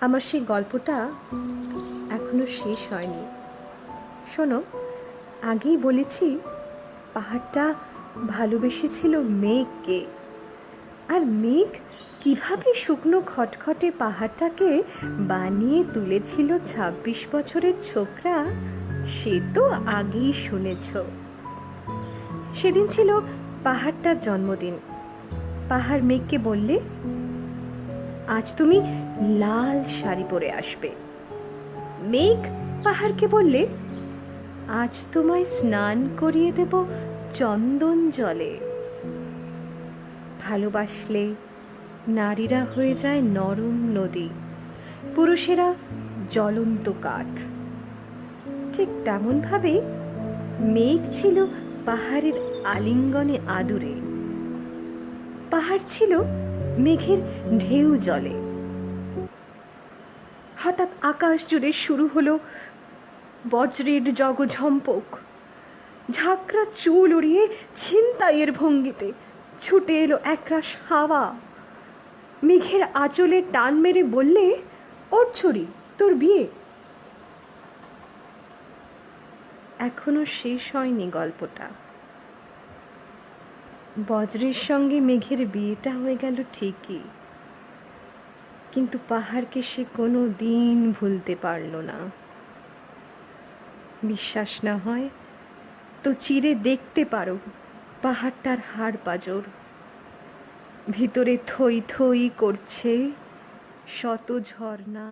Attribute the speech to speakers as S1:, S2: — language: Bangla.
S1: আমার সেই গল্পটা এখনো শেষ হয়নি। শোনো, আগেই বলেছি পাহাড়টা ভালোবেসেছিল মেঘকে। আর মেঘ কিভাবে শুকনো খটখটে পাহাড়টাকে বানিয়ে তুলেছিল ২৬ বছরের ছোকরা, সে তো আগেই শুনেছ। সেদিন ছিল পাহাড়টার জন্মদিন। পাহাড় মেঘকে বললে, আজ তুমি লাল শাড়ি পরে আসবে। মেঘ পাহাড়কে বললে, আজ তোমায় স্নান করিয়ে দেব চন্দন জলে। ভালোবাসলে নারীরা হয়ে যায় নরম নদী, পুরুষেরা জ্বলন্ত কাঠ। ঠিক তেমনভাবে মেঘ ছিল পাহাড়ের আলিঙ্গনে আদুরে, পাহাড় ছিল মেঘের ঢেউ জলে। হঠাৎ আকাশ জুড়ে শুরু হলো বজ্রের জগঝম্পক। ঝাঁকড়া চুল উড়িয়ে ছিনতাইয়ের ভঙ্গিতে ছুটে এলো একরাশ হাওয়া। মেঘের আঁচলে টান মেরে বললে, ওর ছড়ি, তোর বিয়ে। এখনো শেষ হয়নি গল্পটা। বজ্রের সঙ্গে মেঘের বিয়েটা হয়ে গেল ঠিকই, কিন্তু পাহাড়কে সে কোনো দিন ভুলতে পারল না। বিশ্বাস না হয় তো চিরে দেখতে পারো পাহাড়টার হাড় পাঁজর। ভিতরে থই থই করছে শত ঝর্ণা।